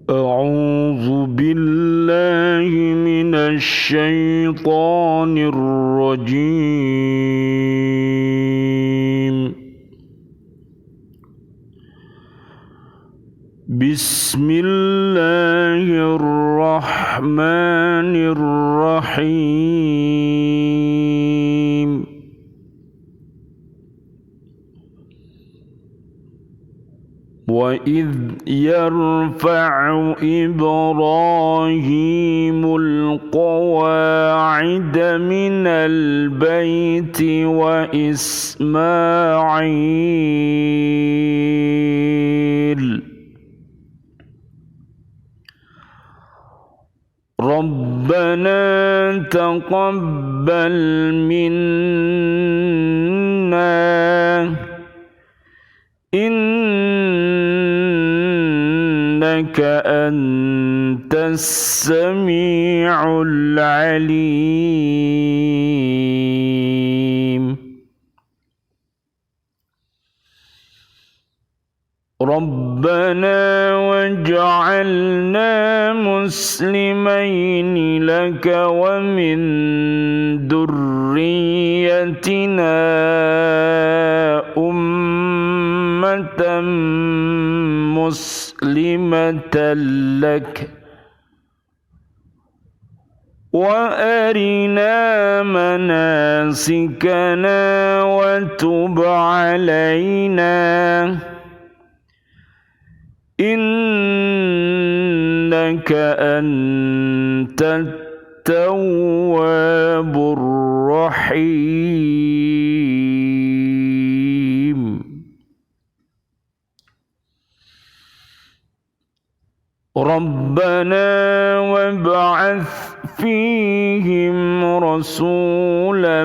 أعوذ بالله من الشيطان الرجيم. بسم الله الرحمن الرحيم. وإذ يرفع إبراهيم القواعد من البيت وإسماعيل ربنا تقبل منا إنك أنت السميع العليم. ربنا واجعلنا مسلمين لك ومن ذريتنا أمة مسلمة لك وأرنا مناسكنا وتب علينا إنك أنت التواب الرحيم. ربنا وابعث فيهم رسولا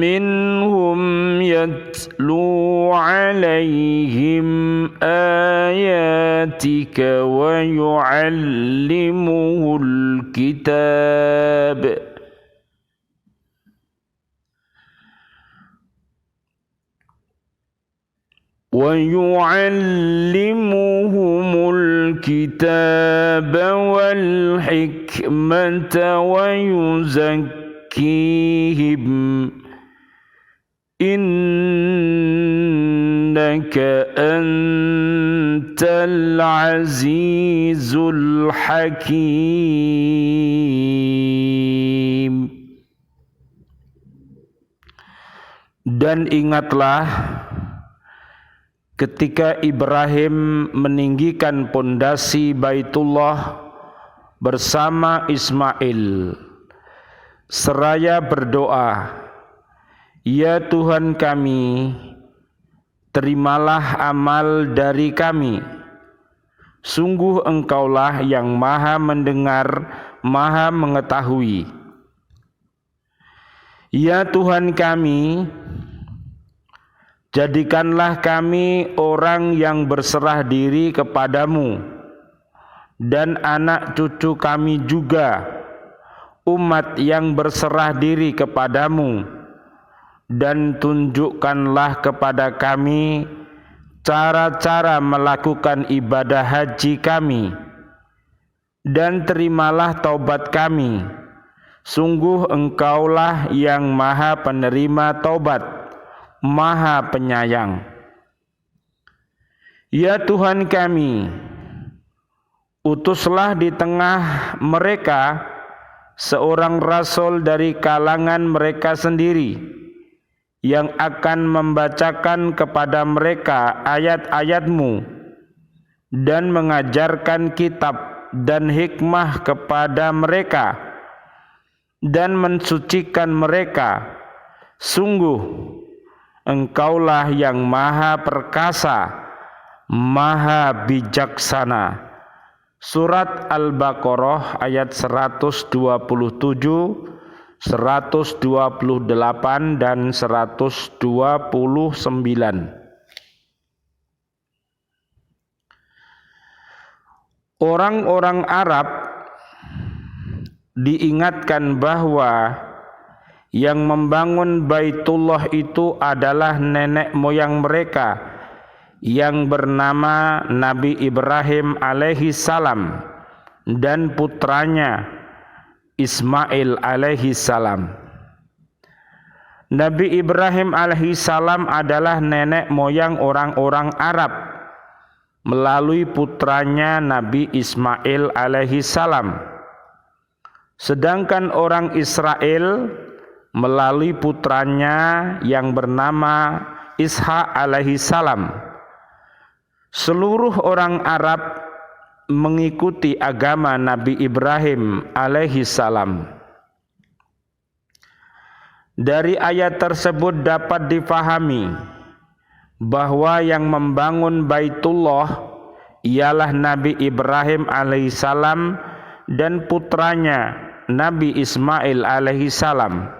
منهم يتلو عليهم آياتك ويعلمهم الكتاب والحكمة ويزكيهم إنك أنت العزيز الحكيم. Dan ingatlah ketika Ibrahim meninggikan pondasi Baitullah bersama Ismail, seraya berdoa, "Ya Tuhan kami, terimalah amal dari kami. Sungguh Engkaulah yang Maha Mendengar, Maha Mengetahui. Ya Tuhan kami, jadikanlah kami orang yang berserah diri kepadamu, dan anak cucu kami juga umat yang berserah diri kepadamu, dan tunjukkanlah kepada kami cara-cara melakukan ibadah haji kami, dan terimalah taubat kami. Sungguh Engkaulah yang Maha Penerima Taubat, Maha Penyayang. Ya Tuhan kami, utuslah di tengah mereka seorang rasul dari kalangan mereka sendiri, yang akan membacakan kepada mereka ayat-ayat-Mu dan mengajarkan kitab dan hikmah kepada mereka dan mensucikan mereka. Sungguh Engkaulah yang Maha Perkasa, Maha Bijaksana. Surat Al-Baqarah ayat 127, 128 dan 129. Orang-orang Arab diingatkan bahwa yang membangun Baitullah itu adalah nenek moyang mereka yang bernama Nabi Ibrahim alaihi salam dan putranya Ismail alaihi salam. Nabi Ibrahim alaihi salam adalah nenek moyang orang-orang Arab melalui putranya Nabi Ismail alaihi salam. Sedangkan orang Israel melalui putranya yang bernama Ishak alaihi salam. Seluruh orang Arab mengikuti agama Nabi Ibrahim alaihi salam. Dari ayat tersebut dapat difahami bahwa yang membangun Baitullah ialah Nabi Ibrahim alaihi salam dan putranya Nabi Ismail alaihi salam.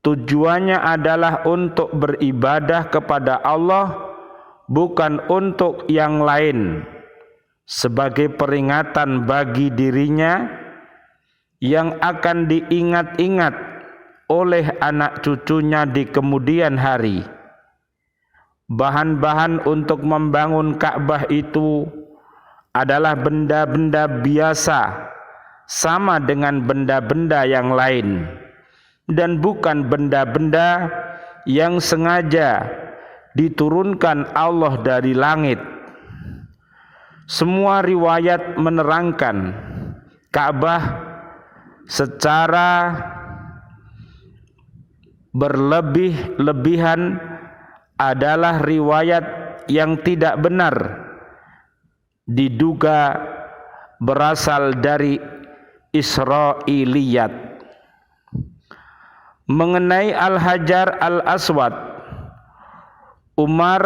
Tujuannya adalah untuk beribadah kepada Allah, bukan untuk yang lain, sebagai peringatan bagi dirinya yang akan diingat-ingat oleh anak cucunya di kemudian hari. Bahan-bahan untuk membangun Ka'bah itu adalah benda-benda biasa, sama dengan benda-benda yang lain, dan bukan benda-benda yang sengaja diturunkan Allah dari langit. Semua riwayat menerangkan Ka'bah secara berlebih-lebihan adalah riwayat yang tidak benar, diduga berasal dari Israiliyat. Mengenai Al-Hajar Al-Aswad, Umar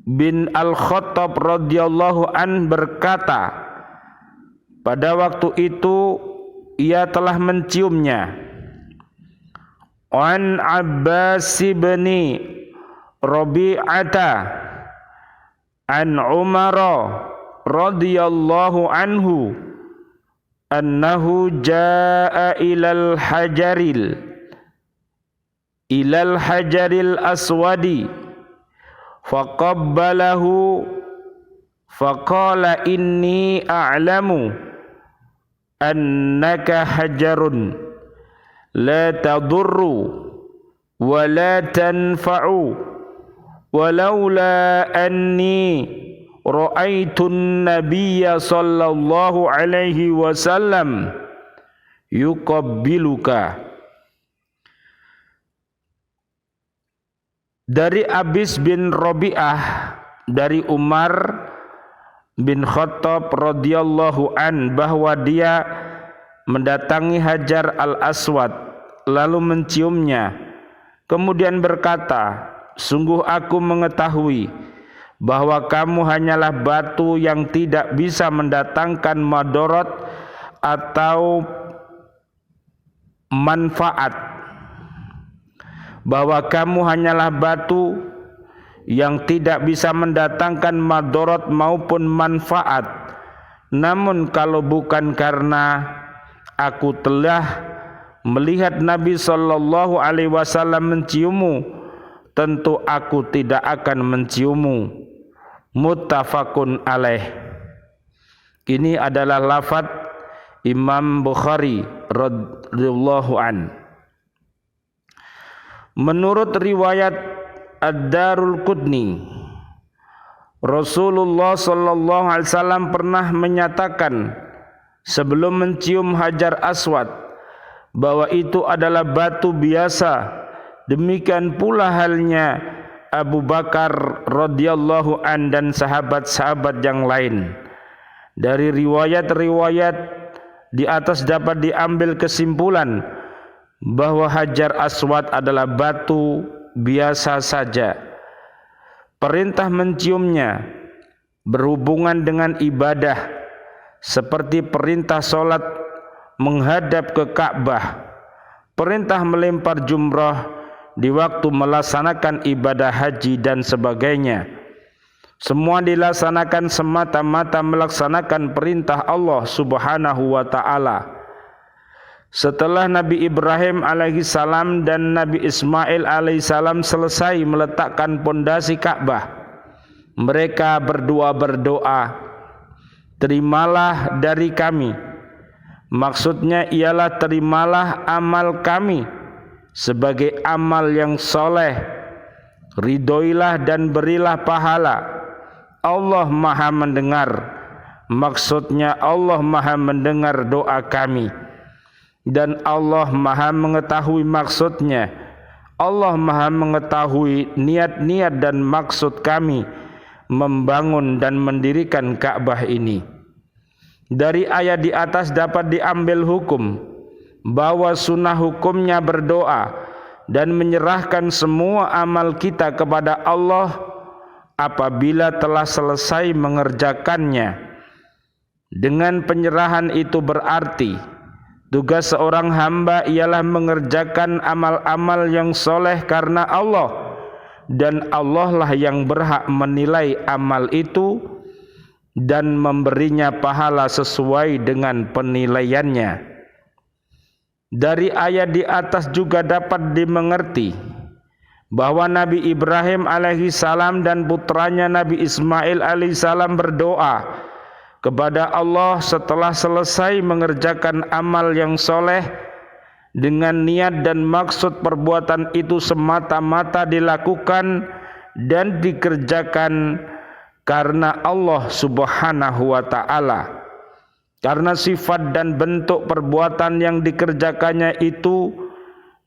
bin Al-Khattab radhiyallahu an berkata, pada waktu itu ia telah menciumnya. An Abbas bin Rabi'ata an Umar radhiyallahu anhu annahu jaa ilal hajaril aswadi faqabbalahu faqala inni a'lamu annaka hajarun la tadurru wa la tanfa'u walaula anni ra'aitun nabiyya sallallahu alaihi wasallam yuqabbiluka. Dari Abis bin Rabi'ah dari Umar bin Khattab radhiyallahu an bahwa dia mendatangi Hajar Al-Aswad lalu menciumnya, kemudian berkata, sungguh aku mengetahui bahwa kamu hanyalah batu yang tidak bisa mendatangkan madarat atau manfaat, bahwa kamu hanyalah batu yang tidak bisa mendatangkan madarat maupun manfaat. Namun kalau bukan karena aku telah melihat Nabi sallallahu alaihi wasallam menciummu, tentu aku tidak akan menciummu. Muttafaqun alaih. Ini adalah lafaz Imam Bukhari radhiyallahu an. Menurut riwayat Ad-Darul Qutni, Rasulullah sallallahu alaihi wasallam pernah menyatakan sebelum mencium Hajar Aswad bahwa itu adalah batu biasa. Demikian pula halnya Abu Bakar radhiyallahu an dan sahabat-sahabat yang lain. Dari riwayat-riwayat di atas dapat diambil kesimpulan bahwa Hajar Aswad adalah batu biasa saja. Perintah menciumnya berhubungan dengan ibadah, seperti perintah sholat menghadap ke Ka'bah, perintah melempar jumrah di waktu melaksanakan ibadah haji dan sebagainya. Semua dilaksanakan semata-mata melaksanakan perintah Allah subhanahu wa ta'ala. Setelah Nabi Ibrahim alaihissalam dan Nabi Ismail alaihissalam selesai meletakkan pondasi Ka'bah, mereka berdua berdoa, terimalah dari kami. Maksudnya ialah terimalah amal kami sebagai amal yang soleh. Ridhoilah dan berilah pahala. Allah maha mendengar. Maksudnya Allah maha mendengar doa kami. Dan Allah maha mengetahui maksudnya. Allah maha mengetahui niat-niat dan maksud kami membangun dan mendirikan Ka'bah ini. Dari ayat di atas dapat diambil hukum bahwa sunnah hukumnya berdoa dan menyerahkan semua amal kita kepada Allah apabila telah selesai mengerjakannya. Dengan penyerahan itu berarti tugas seorang hamba ialah mengerjakan amal-amal yang soleh karena Allah, dan Allah lah yang berhak menilai amal itu dan memberinya pahala sesuai dengan penilaiannya. Dari ayat di atas juga dapat dimengerti bahwa Nabi Ibrahim alaihissalam dan putranya Nabi Ismail alaihissalam berdoa kepada Allah setelah selesai mengerjakan amal yang soleh dengan niat dan maksud perbuatan itu semata-mata dilakukan dan dikerjakan karena Allah subhanahu wa ta'ala. Karena sifat dan bentuk perbuatan yang dikerjakannya itu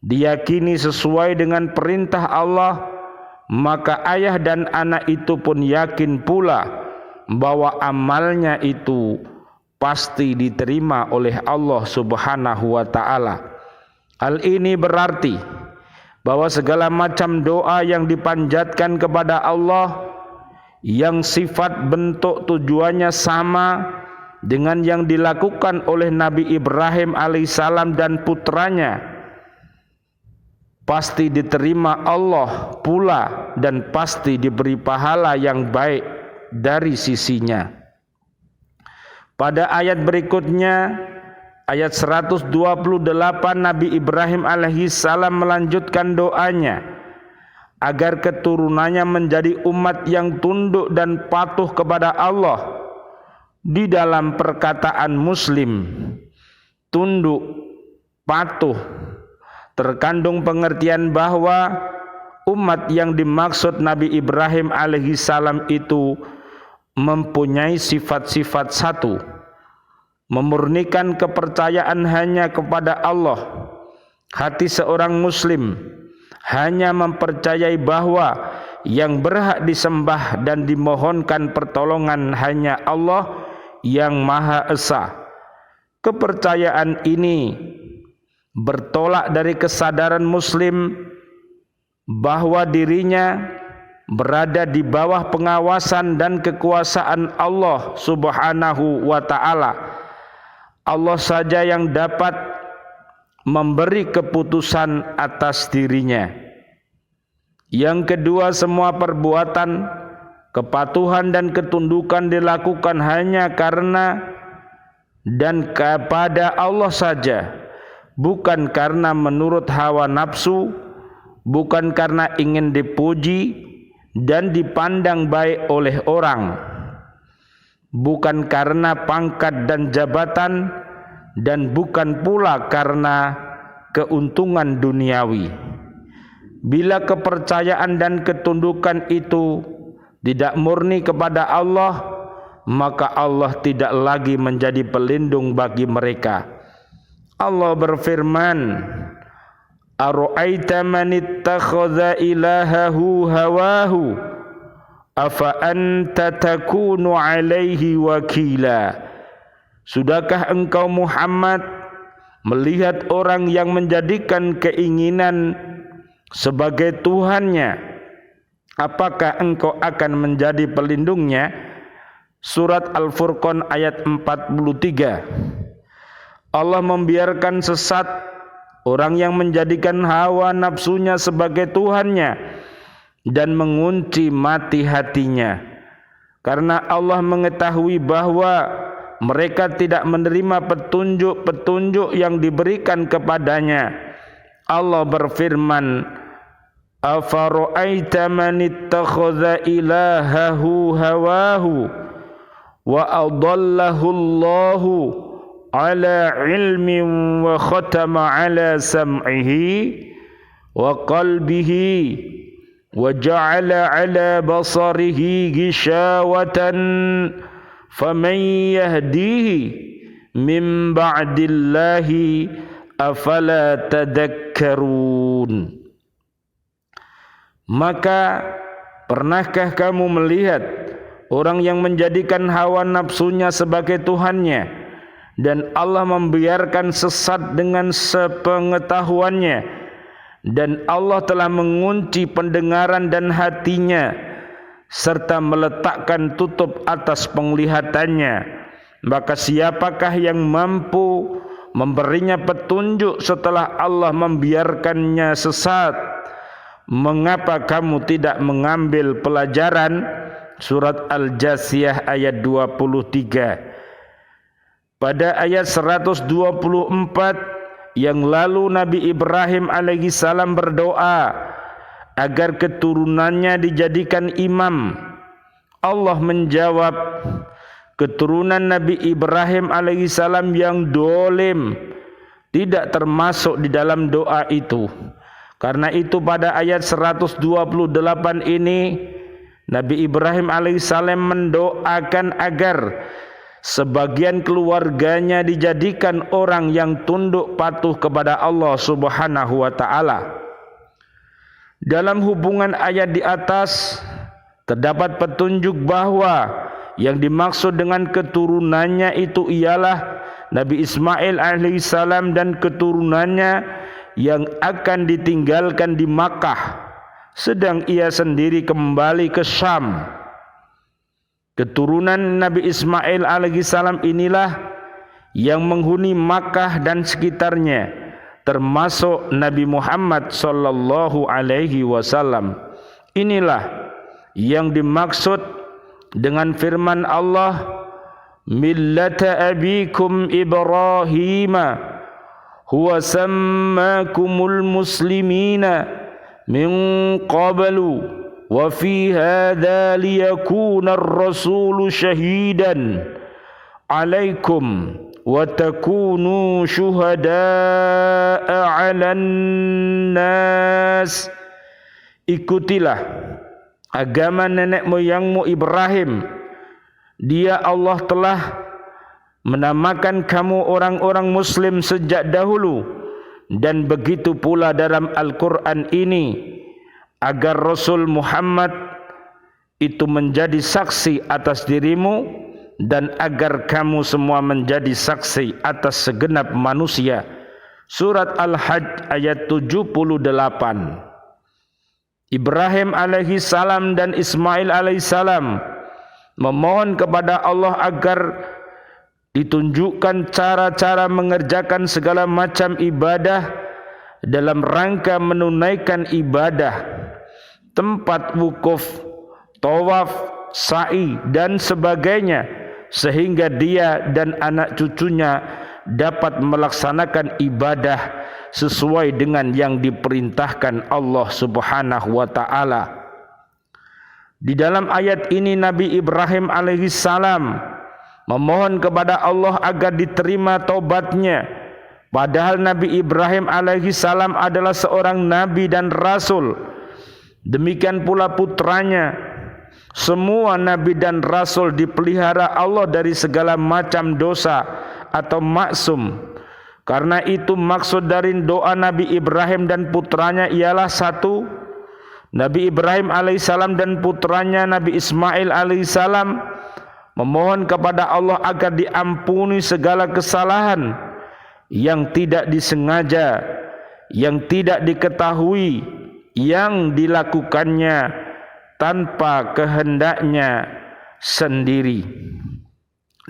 diyakini sesuai dengan perintah Allah, maka ayah dan anak itu pun yakin pula bahwa amalnya itu pasti diterima oleh Allah subhanahu wa ta'ala. Hal ini berarti bahwa segala macam doa yang dipanjatkan kepada Allah yang sifat bentuk tujuannya sama dengan yang dilakukan oleh Nabi Ibrahim alaihissalam dan putranya pasti diterima Allah pula dan pasti diberi pahala yang baik dari sisinya. Pada ayat berikutnya, ayat 128, Nabi Ibrahim alaihissalam melanjutkan doanya agar keturunannya menjadi umat yang tunduk dan patuh kepada Allah. Di dalam perkataan Muslim, tunduk, patuh, terkandung pengertian bahwa umat yang dimaksud Nabi Ibrahim alaihissalam itu mempunyai sifat-sifat satu: memurnikan kepercayaan hanya kepada Allah. Hati seorang muslim hanya mempercayai bahwa yang berhak disembah dan dimohonkan pertolongan hanya Allah yang Maha Esa. Kepercayaan ini bertolak dari kesadaran muslim bahwa dirinya berada di bawah pengawasan dan kekuasaan Allah subhanahu wa ta'ala. Allah saja yang dapat memberi keputusan atas dirinya. Yang kedua, semua perbuatan kepatuhan dan ketundukan dilakukan hanya karena dan kepada Allah saja, bukan karena menurut hawa nafsu, bukan karena ingin dipuji dan dipandang baik oleh orang, bukan karena pangkat dan jabatan, dan bukan pula karena keuntungan duniawi. Bila kepercayaan dan ketundukan itu tidak murni kepada Allah, maka Allah tidak lagi menjadi pelindung bagi mereka. Allah berfirman, "Ara'aita man ittakhadha ilahahu hawahu afa anta takunu alaihi wakila." Sudahkah engkau Muhammad melihat orang yang menjadikan keinginan sebagai Tuhannya, apakah engkau akan menjadi pelindungnya? Surat Al-Furqan ayat 43. Allah membiarkan sesat orang yang menjadikan hawa nafsunya sebagai Tuhannya dan mengunci mati hatinya, karena Allah mengetahui bahwa mereka tidak menerima petunjuk-petunjuk yang diberikan kepadanya. Allah berfirman, afara'aita man ittakhadha ilahahu hawahu wa adallahu Allahu ala ilmin wa khatama ala sam'ihi wa qalbihi wa ja'ala ala basarihi gishawatan faman yahdihi min ba'dillahi afala tadakkarun. Maka pernahkah kamu melihat orang yang menjadikan hawa nafsunya sebagai Tuhannya dan Allah membiarkan sesat dengan sepengetahuannya, dan Allah telah mengunci pendengaran dan hatinya serta meletakkan tutup atas penglihatannya, maka siapakah yang mampu memberinya petunjuk setelah Allah membiarkannya sesat? Mengapa kamu tidak mengambil pelajaran? Surat Al-Jasiyah ayat 23. Pada ayat 124 yang lalu Nabi Ibrahim alaihissalam berdoa agar keturunannya dijadikan imam. Allah menjawab, keturunan Nabi Ibrahim alaihissalam yang dolim tidak termasuk di dalam doa itu. Karena itu pada ayat 128 ini Nabi Ibrahim alaihissalam mendoakan agar sebagian keluarganya dijadikan orang yang tunduk patuh kepada Allah Subhanahu wa taala. Dalam hubungan ayat di atas terdapat petunjuk bahwa yang dimaksud dengan keturunannya itu ialah Nabi Ismail alaihissalam dan keturunannya yang akan ditinggalkan di Makkah, sedang ia sendiri kembali ke Syam. Keturunan Nabi Ismail alaihissalam inilah yang menghuni Makkah dan sekitarnya, termasuk Nabi Muhammad sallallahu alaihi wasallam. Inilah yang dimaksud dengan firman Allah, millata abikum Ibrahim huwa sammakumul muslimina min qablu wa fi hadza liyakuna ar-rasulu syahidan 'alaikum wa takunu syuhada'a 'alan nas. Ikutilah agama nenek moyangmu Ibrahim. Dia Allah telah menamakan kamu orang-orang muslim sejak dahulu, dan begitu pula dalam Al-Quran ini, agar Rasul Muhammad itu menjadi saksi atas dirimu dan agar kamu semua menjadi saksi atas segenap manusia. Surat Al-Hajj ayat 78. Ibrahim alaihissalam dan Ismail alaihissalam memohon kepada Allah agar ditunjukkan cara-cara mengerjakan segala macam ibadah dalam rangka menunaikan ibadah, tempat wukuf, tawaf, sa'i dan sebagainya, sehingga dia dan anak cucunya dapat melaksanakan ibadah sesuai dengan yang diperintahkan Allah Subhanahu wa taala. Di dalam ayat ini Nabi Ibrahim alaihissalam memohon kepada Allah agar diterima taubatnya, padahal Nabi Ibrahim alaihissalam adalah seorang nabi dan rasul. Demikian pula putranya. Semua nabi dan rasul dipelihara Allah dari segala macam dosa atau maksum. Karena itu maksud dari doa Nabi Ibrahim dan putranya ialah satu, Nabi Ibrahim alaihissalam dan putranya Nabi Ismail alaihissalam memohon kepada Allah agar diampuni segala kesalahan yang tidak disengaja, yang tidak diketahui, yang dilakukannya tanpa kehendaknya sendiri.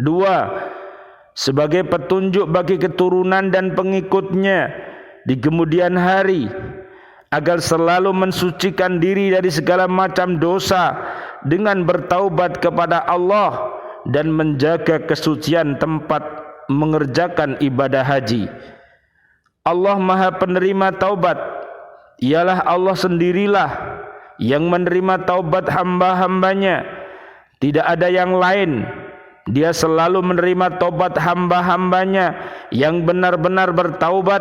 Dua, sebagai petunjuk bagi keturunan dan pengikutnya di kemudian hari, agar selalu mensucikan diri dari segala macam dosa dengan bertaubat kepada Allah dan menjaga kesucian tempat mengerjakan ibadah haji. Allah Maha Penerima Taubat. Ialah Allah sendirilah yang menerima taubat hamba-hambanya. Tidak ada yang lain. Dia selalu menerima taubat hamba-hambanya yang benar-benar bertaubat,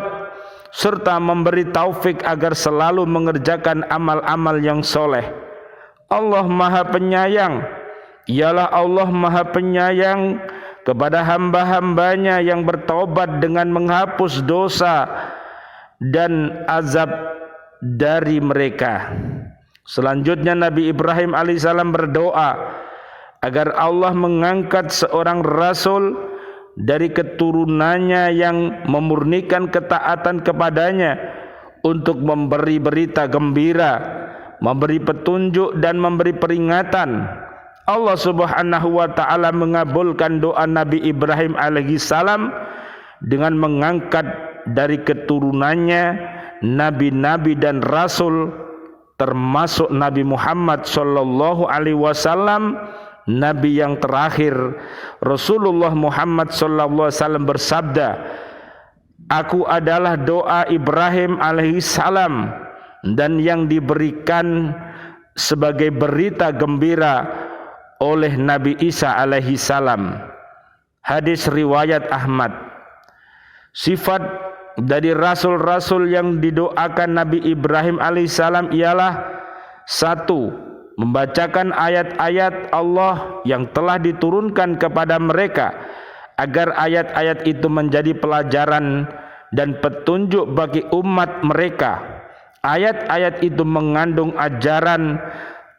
serta memberi taufik agar selalu mengerjakan amal-amal yang soleh. Allah Maha Penyayang. Ialah Allah Maha Penyayang kepada hamba-hambanya yang bertaubat dengan menghapus dosa dan azab dari mereka. Selanjutnya Nabi Ibrahim alaihissalam berdoa agar Allah mengangkat seorang rasul dari keturunannya yang memurnikan ketaatan kepadanya untuk memberi berita gembira, memberi petunjuk dan memberi peringatan. Allah Subhanahu wa taala mengabulkan doa Nabi Ibrahim alaihissalam dengan mengangkat dari keturunannya nabi-nabi dan rasul, termasuk Nabi Muhammad sallallahu alaihi wasallam, nabi yang terakhir. Rasulullah Muhammad sallallahu alaihi wasallam bersabda, "Aku adalah doa Ibrahim alaihissalam dan yang diberikan sebagai berita gembira oleh Nabi Isa alaihissalam." Hadis riwayat Ahmad. Sifat dari rasul-rasul yang didoakan Nabi Ibrahim alaihissalam ialah: 1. Membacakan ayat-ayat Allah yang telah diturunkan kepada mereka agar ayat-ayat itu menjadi pelajaran dan petunjuk bagi umat mereka. Ayat-ayat itu mengandung ajaran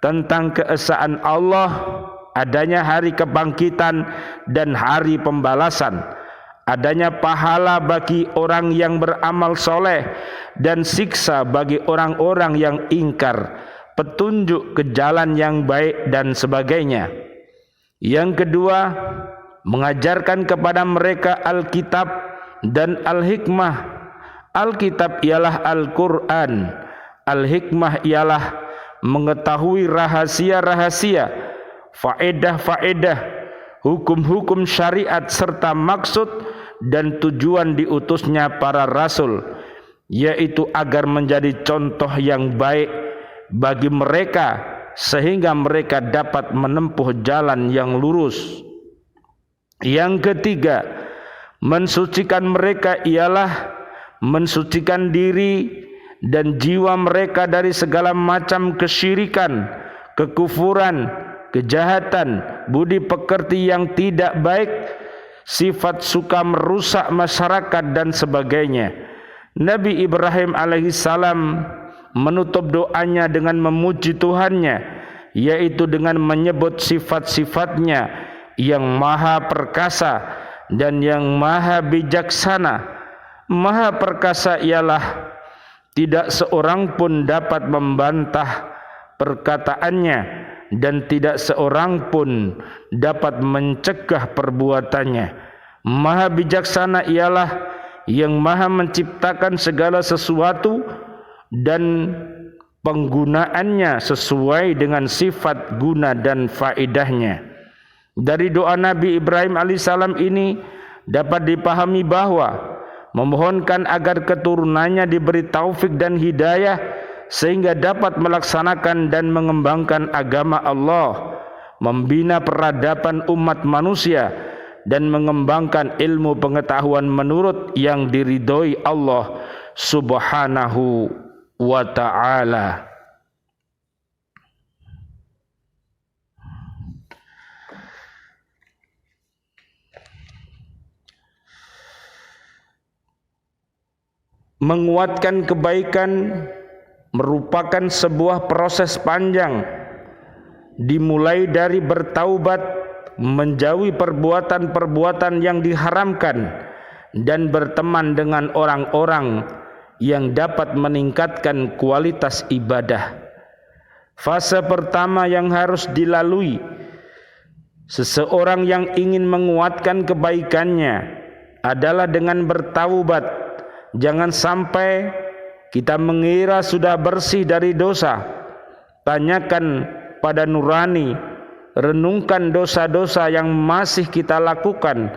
tentang keesaan Allah, adanya hari kebangkitan dan hari pembalasan, adanya pahala bagi orang yang beramal soleh dan siksa bagi orang-orang yang ingkar, petunjuk ke jalan yang baik dan sebagainya. Yang kedua, mengajarkan kepada mereka Alkitab dan Al-Hikmah. Alkitab ialah Al-Quran, Al-Hikmah ialah mengetahui rahasia-rahasia, faedah-faedah, hukum-hukum syariat serta maksud dan tujuan diutusnya para rasul, yaitu agar menjadi contoh yang baik bagi mereka sehingga mereka dapat menempuh jalan yang lurus. Yang ketiga, mensucikan mereka ialah mensucikan diri dan jiwa mereka dari segala macam kesyirikan, kekufuran, kejahatan, budi pekerti yang tidak baik, sifat suka merusak masyarakat dan sebagainya. Nabi Ibrahim alaihissalam menutup doanya dengan memuji Tuhannya, yaitu dengan menyebut sifat-sifatnya yang maha perkasa dan yang maha bijaksana. Maha perkasa ialah tidak seorang pun dapat membantah perkataannya dan tidak seorang pun dapat mencegah perbuatannya. Maha bijaksana ialah yang maha menciptakan segala sesuatu dan penggunaannya sesuai dengan sifat guna dan faedahnya. Dari doa Nabi Ibrahim alaihissalam ini dapat dipahami bahwa memohonkan agar keturunannya diberi taufik dan hidayah sehingga dapat melaksanakan dan mengembangkan agama Allah, membina peradaban umat manusia dan mengembangkan ilmu pengetahuan menurut yang diridhoi Allah Subhanahu wa ta'ala. Menguatkan kebaikan merupakan sebuah proses panjang, dimulai dari bertaubat, menjauhi perbuatan-perbuatan yang diharamkan, dan berteman dengan orang-orang yang dapat meningkatkan kualitas ibadah. Fase pertama yang harus dilalui seseorang yang ingin menguatkan kebaikannya adalah dengan bertaubat. Jangan sampai kita mengira sudah bersih dari dosa. Tanyakan pada nurani, renungkan dosa-dosa yang masih kita lakukan,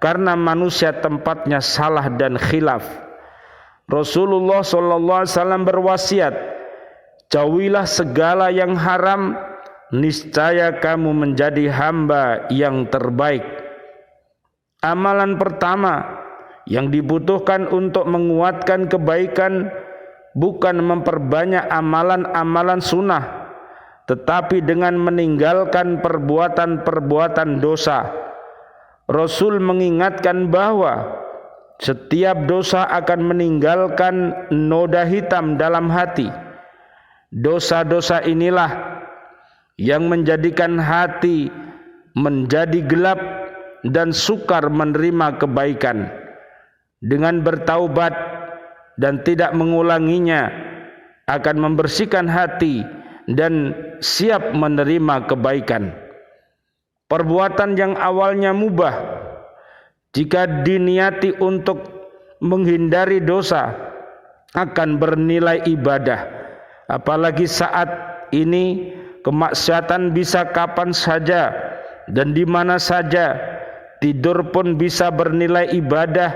karena manusia tempatnya salah dan khilaf. Rasulullah SAW berwasiat, jauhilah segala yang haram, niscaya kamu menjadi hamba yang terbaik. Amalan pertama yang dibutuhkan untuk menguatkan kebaikan bukan memperbanyak amalan-amalan sunnah, tetapi dengan meninggalkan perbuatan-perbuatan dosa. Rasul mengingatkan bahwa setiap dosa akan meninggalkan noda hitam dalam hati. Dosa-dosa inilah yang menjadikan hati menjadi gelap dan sukar menerima kebaikan. Dengan bertaubat dan tidak mengulanginya akan membersihkan hati dan siap menerima kebaikan. Perbuatan yang awalnya mubah, jika diniati untuk menghindari dosa, akan bernilai ibadah. Apalagi saat ini kemaksiatan bisa kapan saja dan di mana saja. Tidur pun bisa bernilai ibadah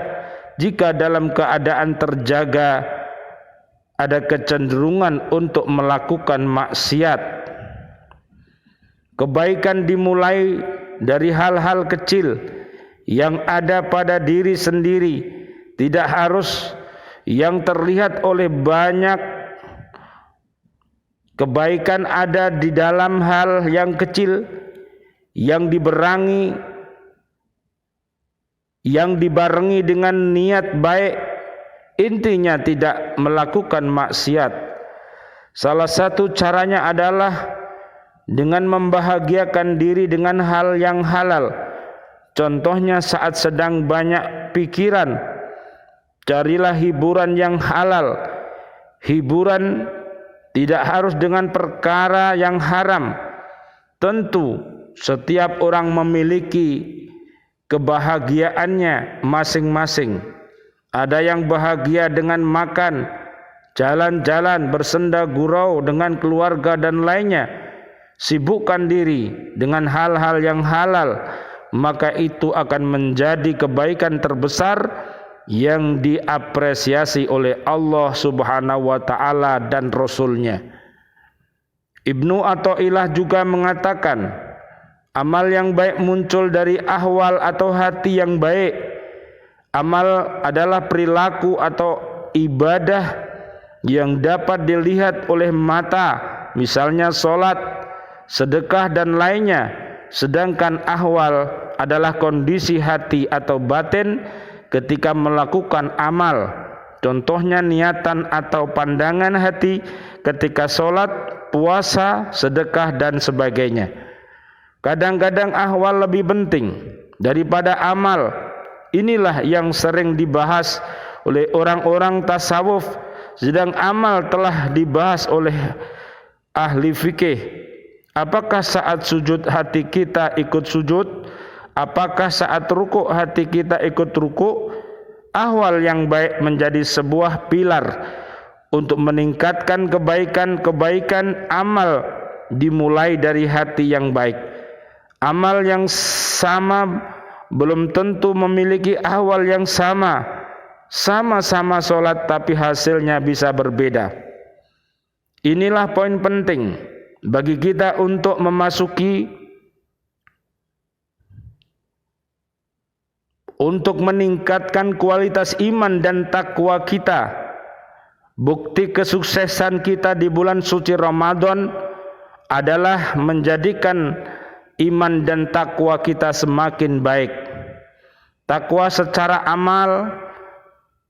jika dalam keadaan terjaga ada kecenderungan untuk melakukan maksiat. Kebaikan dimulai dari hal-hal kecil yang ada pada diri sendiri, tidak harus yang terlihat oleh banyak. Kebaikan ada di dalam hal yang kecil yang dibarengi dengan niat baik, intinya tidak melakukan maksiat. Salah satu caranya adalah dengan membahagiakan diri dengan hal yang halal. Contohnya saat sedang banyak pikiran, carilah hiburan yang halal. Hiburan tidak harus dengan perkara yang haram. Tentu setiap orang memiliki kebahagiaannya masing-masing. Ada yang bahagia dengan makan, jalan-jalan, bersenda gurau dengan keluarga dan lainnya. Sibukkan diri dengan hal-hal yang halal, maka itu akan menjadi kebaikan terbesar yang diapresiasi oleh Allah Subhanahu wa taala dan Rasul-Nya. Ibnu Athaillah juga mengatakan, amal yang baik muncul dari ahwal atau hati yang baik. Amal adalah perilaku atau ibadah yang dapat dilihat oleh mata, misalnya sholat, sedekah dan lainnya. Sedangkan ahwal adalah kondisi hati atau batin ketika melakukan amal. Contohnya niatan atau pandangan hati ketika sholat, puasa, sedekah dan sebagainya. Kadang-kadang ahwal lebih penting daripada amal. Inilah yang sering dibahas oleh orang-orang tasawuf, sedang amal telah dibahas oleh ahli fikih. Apakah saat sujud hati kita ikut sujud? Apakah saat rukuk hati kita ikut rukuk? Ahwal yang baik menjadi sebuah pilar untuk meningkatkan kebaikan. Amal dimulai dari hati yang baik. Amal yang sama belum tentu memiliki ahwal yang sama. Sama-sama sholat tapi hasilnya bisa berbeda. Inilah poin penting bagi kita untuk meningkatkan kualitas iman dan takwa kita. Bukti kesuksesan kita di bulan suci Ramadan adalah menjadikan iman dan takwa kita semakin baik. Takwa secara amal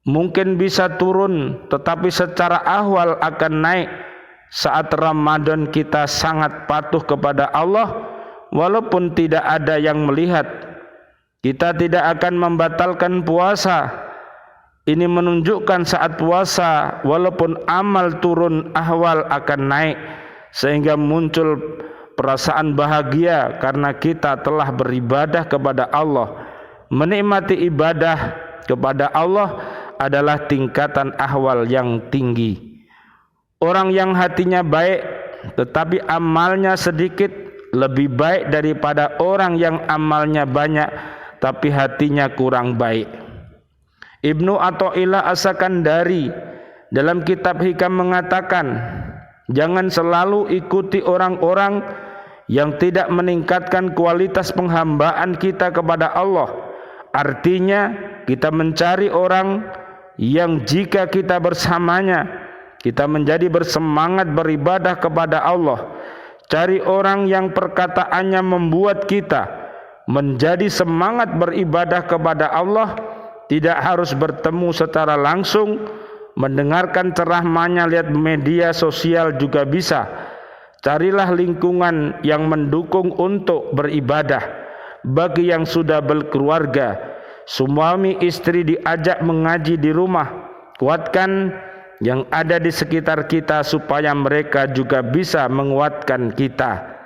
mungkin bisa turun, tetapi secara ahwal akan naik. Saat Ramadan kita sangat patuh kepada Allah walaupun tidak ada yang melihat. Kita tidak akan membatalkan puasa. Ini menunjukkan saat puasa walaupun amal turun, ahwal akan naik, sehingga muncul perasaan bahagia karena kita telah beribadah kepada Allah. Menikmati ibadah kepada Allah adalah tingkatan ahwal yang tinggi. Orang yang hatinya baik tetapi amalnya sedikit lebih baik daripada orang yang amalnya banyak tapi hatinya kurang baik. Ibnu Athaillah As-Sakandari dalam kitab Hikam mengatakan, jangan selalu ikuti orang-orang yang tidak meningkatkan kualitas penghambaan kita kepada Allah. Artinya kita mencari orang yang jika kita bersamanya kita menjadi bersemangat beribadah kepada Allah. Cari orang yang perkataannya membuat kita menjadi semangat beribadah kepada Allah. Tidak harus bertemu secara langsung, mendengarkan ceramahnya lihat media sosial juga bisa. Carilah lingkungan yang mendukung untuk beribadah. Bagi yang sudah berkeluarga, suami istri diajak mengaji di rumah. Kuatkan yang ada di sekitar kita supaya mereka juga bisa menguatkan kita.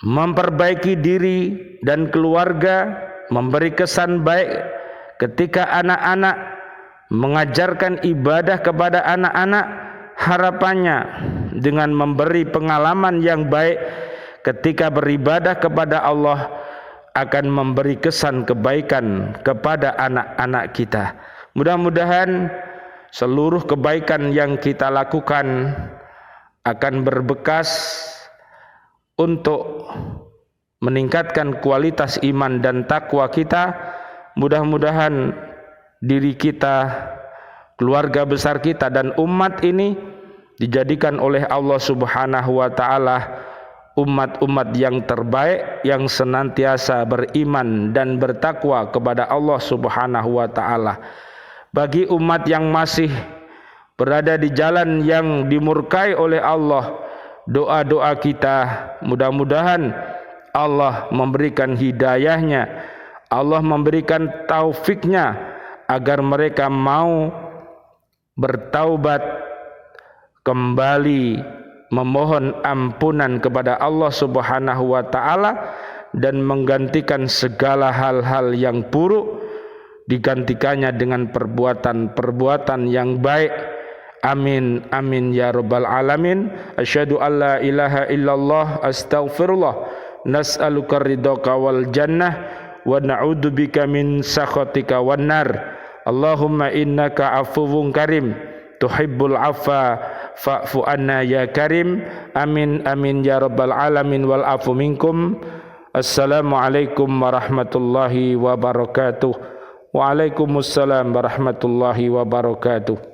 Memperbaiki diri dan keluarga, memberi kesan baik ketika anak-anak, mengajarkan ibadah kepada anak-anak. Harapannya dengan memberi pengalaman yang baik ketika beribadah kepada Allah akan memberi kesan kebaikan kepada anak-anak kita. Mudah-mudahan seluruh kebaikan yang kita lakukan akan berbekas untuk meningkatkan kualitas iman dan takwa kita. Mudah-mudahan diri kita, keluarga besar kita dan umat ini dijadikan oleh Allah Subhanahu wa taala umat-umat yang terbaik yang senantiasa beriman dan bertakwa kepada Allah Subhanahu wa taala. Bagi umat yang masih berada di jalan yang dimurkai oleh Allah, doa-doa kita mudah-mudahan Allah memberikan hidayahnya, Allah memberikan taufiknya agar mereka mau bertaubat, kembali memohon ampunan kepada Allah Subhanahu wa taala dan menggantikan segala hal-hal yang buruk, digantikannya dengan perbuatan-perbuatan yang baik. Amin amin ya rabbal alamin. Asyhadu an la ilaha illallah astaghfirullah nas'aluka ridhaka wal jannah wa na'udzubika min sakhatika wan nar. Allahumma innaka afuwun karim tuhibbul afwa fa'fu anna ya karim. Amin amin ya rabbal alamin wal afu minkum. Assalamualaikum warahmatullahi wabarakatuh. Waalaikumsalam warahmatullahi wabarakatuh.